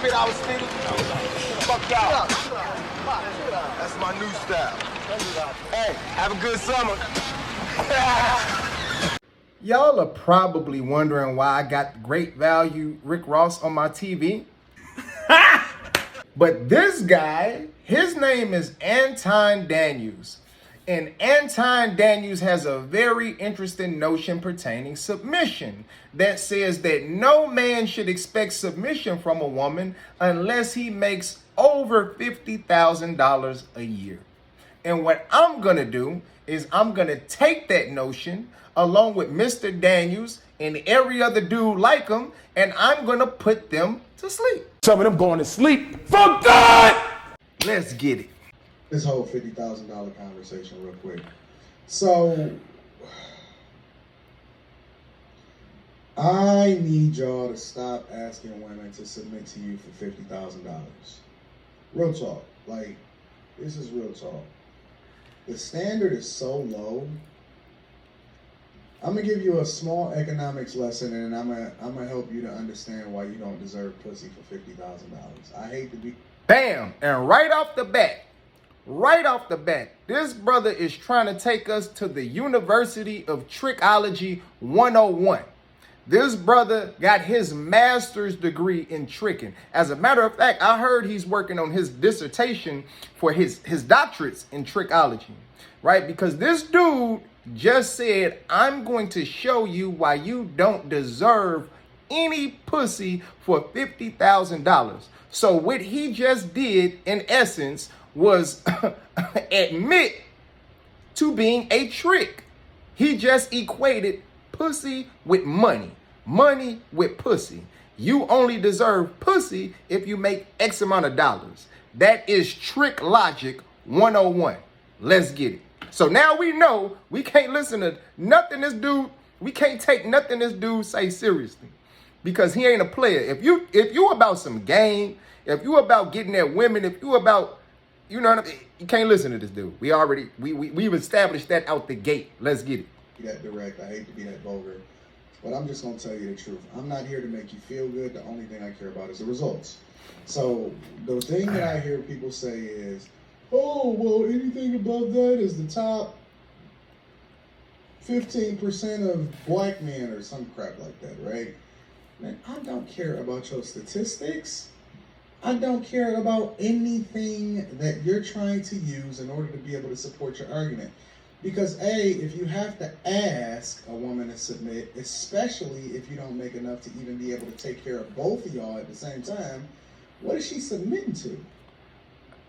spit I was spitting? Fuck y'all. That's my new style. Hey, have a good summer. Y'all are probably wondering why I got great value Rick Ross on my TV. But this guy, his name is Anton Daniels. And Anton Daniels has a very interesting notion pertaining submission that says that no man should expect submission from a woman unless he makes over $50,000 a year. And what I'm going to do is I'm going to take that notion along with Mr. Daniels and every other dude like him, and I'm going to put them to sleep. Some of them going to sleep for good. Let's get it. This whole $50,000 conversation real quick. So, I need y'all to stop asking women to submit to you for $50,000. Real talk. Like, this is real talk. The standard is so low. I'm gonna give you a small economics lesson, and I'm gonna help you to understand why you don't deserve pussy for $50,000. I hate to be. Bam! And right off the bat, this brother is trying to take us to the University of Trickology 101. This brother got his master's degree in tricking. As a matter of fact, I heard he's working on his dissertation for his doctorates in trickology, right? Because this dude just said, I'm going to show you why you don't deserve any pussy for $50,000. So what he just did, in essence, was admit to being a trick. He just equated pussy with money, money with pussy. You only deserve pussy if you make X amount of dollars. That is trick logic 101. Let's get it. So now we know we can't listen to nothing this dude, we can't take nothing this dude say seriously, because he ain't a player. If you about some game, if you about getting at women, if you about, you know what I mean, you can't listen to this dude. We've established that out the gate. Let's get it. That direct. I hate to be that vulgar, but I'm just gonna tell you the truth. I'm not here to make you feel good. The only thing I care about is the results. So the thing that I hear people say is, oh, well, anything above that is the top 15% of black men or some crap like that, right? Man, I don't care about your statistics. I don't care about anything that you're trying to use in order to be able to support your argument. Because A, if you have to ask a woman to submit, especially if you don't make enough to even be able to take care of both of y'all at the same time, what is she submitting to?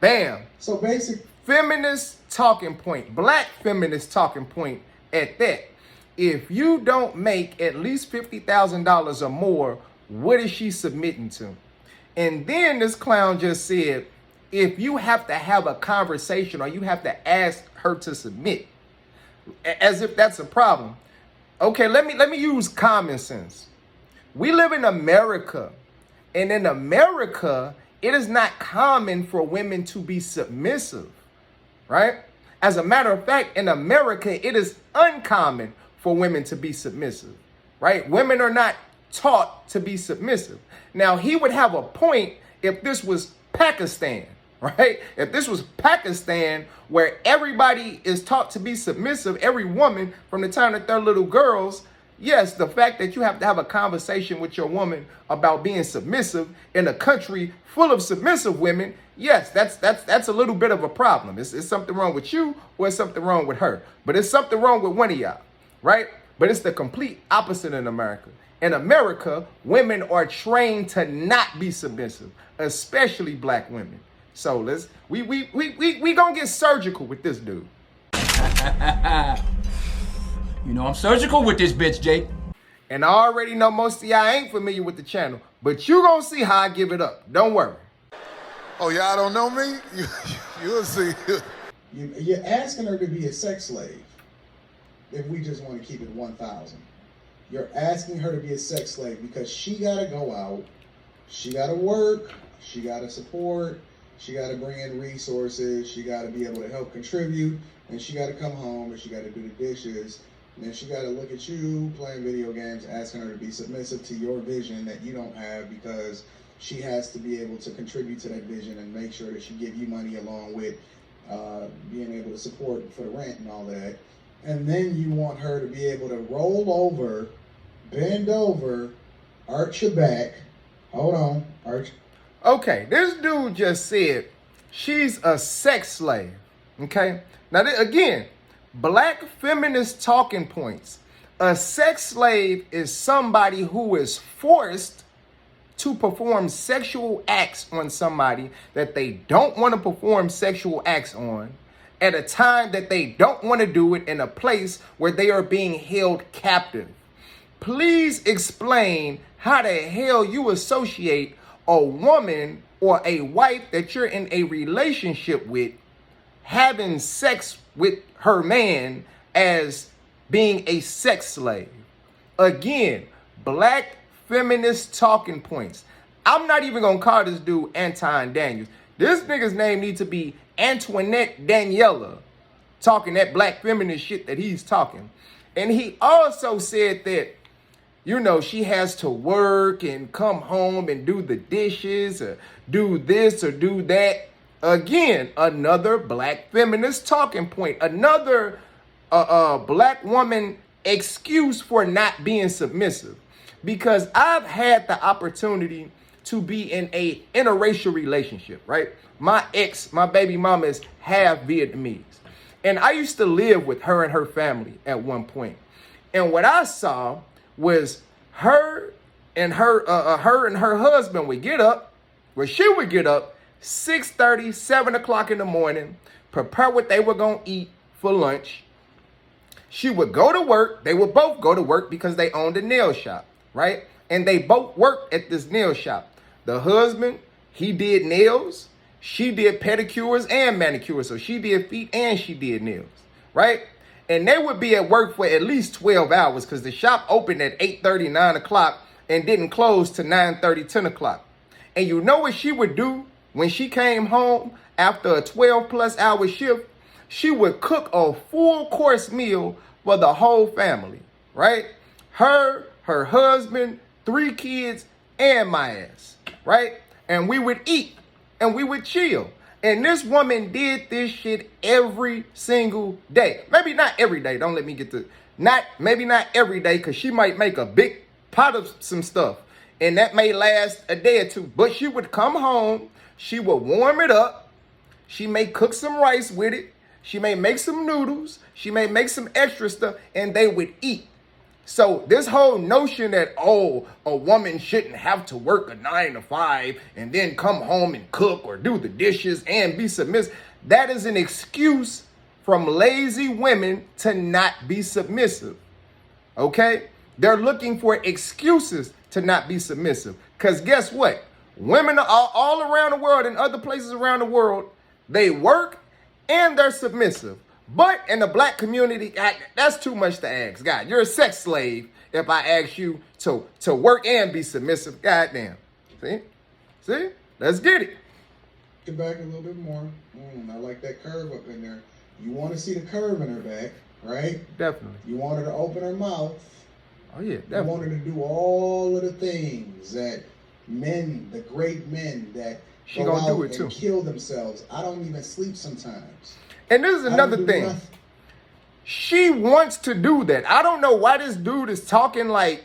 Bam. So basic feminist talking point, black feminist talking point at that. If you don't make at least $50,000 or more, what is she submitting to? And then this clown just said, if you have to have a conversation or you have to ask her to submit, as if that's a problem. Okay, let me use common sense. We live in America, and in America, it is not common for women to be submissive, right? As a matter of fact, in America, it is uncommon for women to be submissive, right? Women are not taught to be submissive. Now, he would have a point if this was Pakistan, right? If this was Pakistan, where everybody is taught to be submissive, every woman from the time that they're little girls, yes, the fact that you have to have a conversation with your woman about being submissive in a country full of submissive women, yes, that's a little bit of a problem. It's something wrong with you, or it's something wrong with her. But it's something wrong with one of y'all, right? But it's the complete opposite in America. In America, women are trained to not be submissive, especially black women. So we gonna get surgical with this dude. You know I'm surgical with this bitch, Jake. And I already know most of y'all ain't familiar with the channel, but you gonna see how I give it up. Don't worry. Oh, y'all don't know me? You'll see. You're asking her to be a sex slave, if we just want to keep it 1,000. You're asking her to be a sex slave because she got to go out, she got to work, she got to support, she got to bring in resources, she got to be able to help contribute, and she got to come home and she got to do the dishes, and then she got to look at you playing video games, asking her to be submissive to your vision that you don't have because she has to be able to contribute to that vision and make sure that she give you money along with being able to support for the rent and all that. And then you want her to be able to roll over, bend over, arch your back. Hold on, arch. Okay, this dude just said she's a sex slave. Okay, now again, black feminist talking points. A sex slave is somebody who is forced to perform sexual acts on somebody that they don't want to perform sexual acts on at a time that they don't want to do it in a place where they are being held captive. Please explain how the hell you associate a woman or a wife that you're in a relationship with having sex with her man as being a sex slave. Again, black feminist talking points. I'm not even gonna call this dude Anton Daniels. This nigga's name needs to be Antoinette Daniela, talking that black feminist shit that he's talking. And he also said that, you know, she has to work and come home and do the dishes or do this or do that. Again, another black feminist talking point. Another black woman excuse for not being submissive. Because I've had the opportunity to be in a interracial relationship, right? My ex, my baby mama is half Vietnamese. And I used to live with her and her family at one point. And what I saw was her and her husband would get up, where she would get up 6:30, 7 o'clock in the morning, prepare what they were going to eat for lunch. She would go to work. They would both go to work because they owned a nail shop, right? And they both worked at this nail shop. The husband, he did nails. She did pedicures and manicures. So she did feet and she did nails, right? And they would be at work for at least 12 hours because the shop opened at 8:30, 9 o'clock and didn't close to 9:30, 10 o'clock. And you know what she would do when she came home after a 12+ hour shift? She would cook a full course meal for the whole family, right? Her husband, 3 kids, and my ass, right? And we would eat and we would chill. And this woman did this shit every single day. Maybe not every day. Don't let me get to maybe not every day, because she might make a big pot of some stuff. And that may last a day or two. But she would come home, she would warm it up, she may cook some rice with it, she may make some noodles, she may make some extra stuff, and they would eat. So this whole notion that, oh, a woman shouldn't have to work a 9 to 5 and then come home and cook or do the dishes and be submissive, that is an excuse from lazy women to not be submissive, okay? They're looking for excuses to not be submissive. Because guess what? Women are all around the world and other places around the world, they work and they're submissive. But in the black community, God, that's too much to ask. God, you're a sex slave if I ask you to work and be submissive. Goddamn. See? Let's get it. Get back a little bit more. I like that curve up in there. You want to see the curve in her back, right? Definitely. You want her to open her mouth. Oh, yeah, definitely. You want her to do all of the things that men, the great men that she go gonna out do it too. and kill themselves. I don't even sleep sometimes. And this is another thing. Nothing. She wants to do that. I don't know why this dude is talking like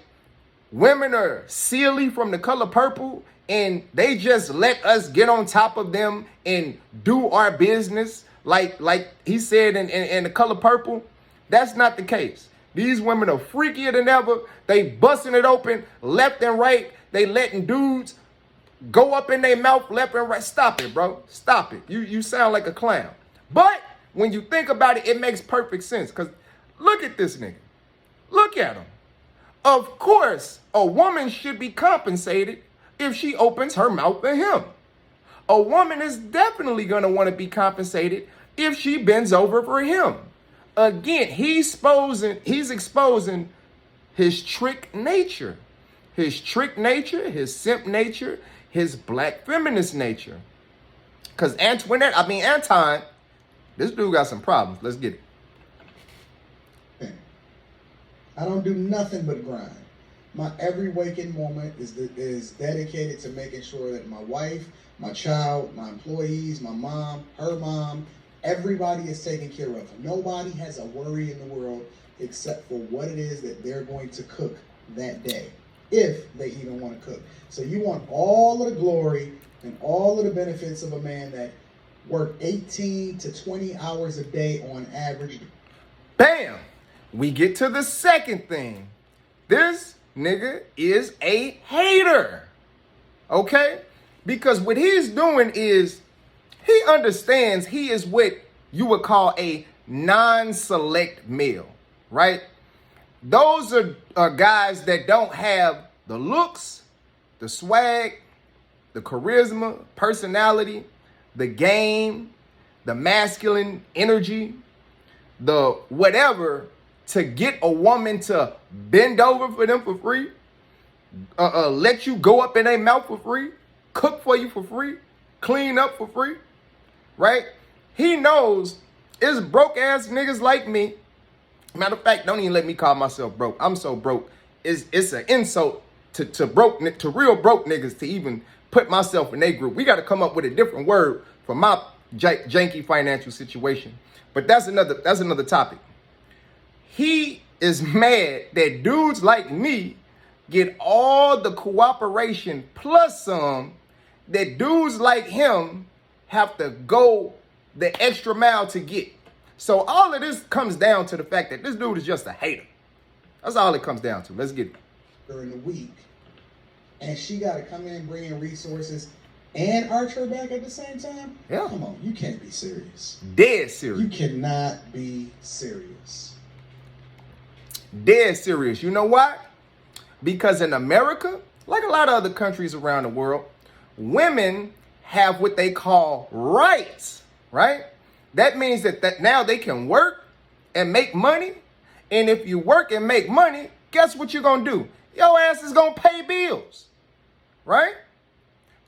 women are silly from The Color Purple and they just let us get on top of them and do our business. Like he said in The Color Purple, that's not the case. These women are freakier than ever. They busting it open left and right. They letting dudes go up in their mouth left and right. Stop it, bro. Stop it. You sound like a clown. But when you think about it, it makes perfect sense. Because look at this nigga. Look at him. Of course, a woman should be compensated if she opens her mouth to him. A woman is definitely going to want to be compensated if she bends over for him. Again, he's exposing his trick nature. His trick nature, his simp nature, his black feminist nature. Because Anton, this dude got some problems. Let's get it. I don't do nothing but grind. My every waking moment is dedicated to making sure that my wife, my child, my employees, my mom, her mom, everybody is taken care of. Nobody has a worry in the world except for what it is that they're going to cook that day, if they even want to cook. So you want all of the glory and all of the benefits of a man that worked 18 to 20 hours a day on average. Bam! We get to the second thing. This nigga is a hater. Okay? Because what he's doing is he understands he is what you would call a non-select male, right? Those are guys that don't have the looks, the swag, the charisma, personality, the game, the masculine energy, the whatever to get a woman to bend over for them for free, let you go up in their mouth for free, cook for you for free, clean up for free, right? He knows it's broke ass niggas like me. Matter of fact, don't even let me call myself broke. I'm so broke. It's an insult to real broke niggas to even put myself in their group. We got to come up with a different word for my janky financial situation. But that's another topic. He is mad that dudes like me get all the cooperation plus some that dudes like him have to go the extra mile to get. So all of this comes down to the fact that this dude is just a hater. That's all it comes down to. Let's get it. During the week, and she got to come in, bring in resources, and arch her back at the same time? Yeah. Come on, you can't be serious. Dead serious. You cannot be serious. Dead serious. You know why? Because in America, like a lot of other countries around the world, women have what they call rights, right? That means that now they can work and make money. And if you work and make money, guess what you're going to do? Your ass is going to pay bills, right?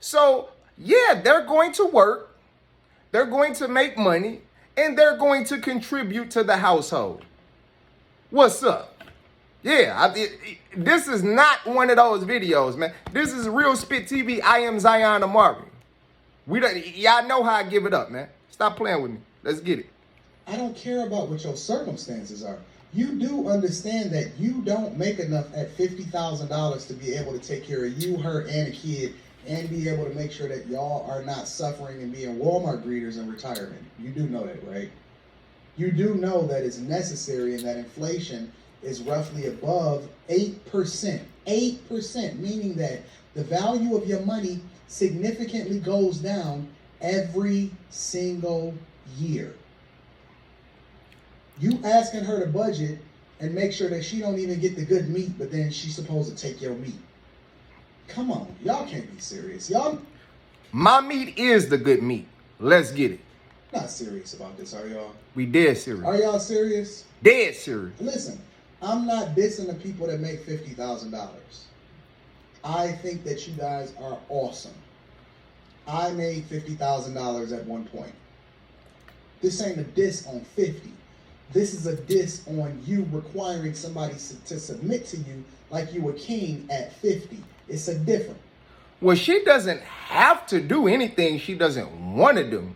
So, yeah, they're going to work, they're going to make money, and they're going to contribute to the household. What's up? Yeah, this is not one of those videos, man. This is Real Spit TV. I am Zion Amari. Y'all know how I give it up, man. Stop playing with me. Let's get it. I don't care about what your circumstances are. You do understand that you don't make enough at $50,000 to be able to take care of you, her, and a kid, and be able to make sure that y'all are not suffering and being Walmart greeters in retirement. You do know that, right? You do know that it's necessary and that inflation is roughly above 8%. 8%, meaning that the value of your money significantly goes down every single year. You asking her to budget and make sure that she don't even get the good meat, but then she's supposed to take your meat. Come on, y'all can't be serious. Y'all My meat is the good meat. Let's get it. not serious about this, are y'all? We dead serious. Are y'all serious? Dead serious. Listen, I'm not dissing the people that make $50,000. I think that you guys are awesome. I made $50,000 at one point. This ain't a diss on 50. This is a diss on you requiring somebody to submit to you like you a king at 50. It's a different. Well, she doesn't have to do anything she doesn't want to do.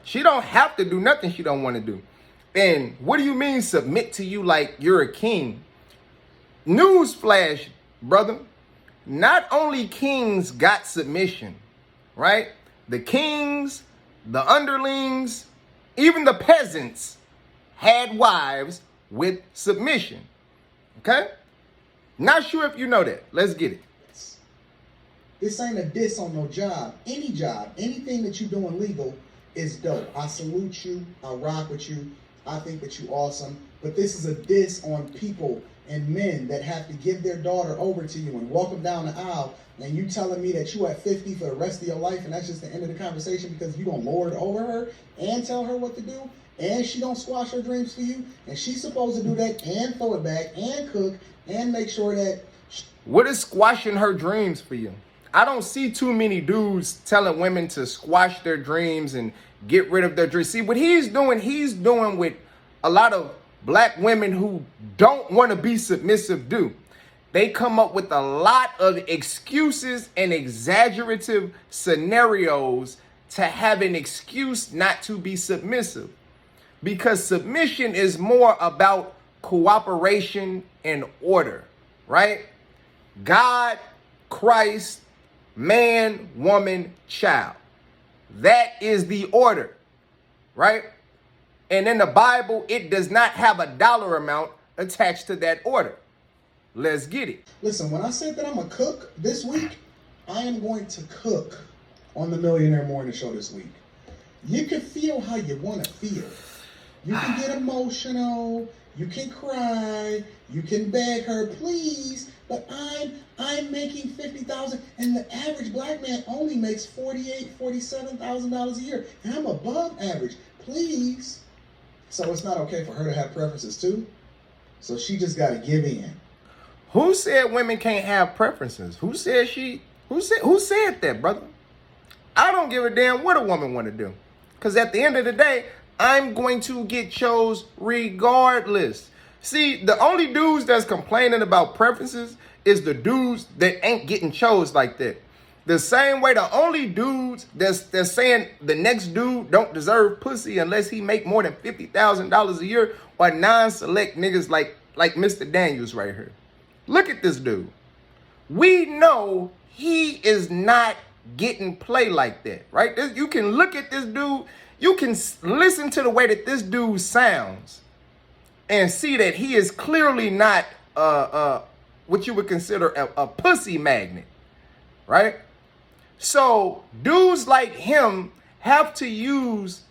She don't have to do nothing she don't want to do. And what do you mean submit to you like you're a king? Newsflash, brother. Not only kings got submission, right? The kings, the underlings, even the peasants had wives with submission. Okay? Not sure if you know that. Let's get it. This ain't a diss on no job. Any job, anything that you're doing legal is dope. I salute you. I rock with you. I think that you awesome. But this is a diss on people and men that have to give their daughter over to you and walk them down the aisle, and you telling me that you at 50 for the rest of your life, and that's just the end of the conversation because you gonna lord over her and tell her what to do, and she don't squash her dreams for you, and she's supposed to do that and throw it back and cook and make sure that... What is squashing her dreams for you? I don't see too many dudes telling women to squash their dreams and get rid of their dreams. See, what he's doing with a lot of black women who don't want to be submissive do. they come up with a lot of excuses and exaggerative scenarios to have an excuse not to be submissive. Because submission is more about cooperation and order, right? God, Christ, man, woman, child. That is the order, right? And in the Bible, it does not have a dollar amount attached to that order. Let's get it. Listen, when I said that I'm a cook this week, I am going to cook on the Millionaire Morning Show this week. You can feel how you want to feel. You can get emotional. You can cry. You can beg her, please. But I'm making $50,000, and the average black man only makes $47,000 a year, and I'm above average. Please. So it's not okay for her to have preferences too. So she just got to give in. Who said women can't have preferences? Who said that, brother? I don't give a damn what a woman want to do. Because at the end of the day, I'm going to get chose regardless. See, the only dudes that's complaining about preferences is the dudes that ain't getting chose like that. The same way the only dudes that's saying the next dude don't deserve pussy unless he make more than $50,000 a year are non-select niggas like Mr. Daniels right here. Look at this dude. We know he is not getting play like that, right? You can look at this dude. You can listen to the way that this dude sounds and see that he is clearly not what you would consider a pussy magnet, right? So dudes like him have to use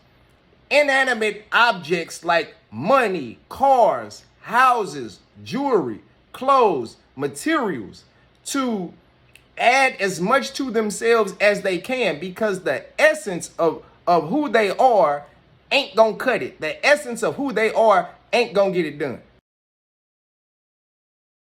inanimate objects like money, cars, houses, jewelry, clothes, materials to add as much to themselves as they can, because the essence of who they are ain't gonna cut it. The essence of who they are ain't gonna get it done.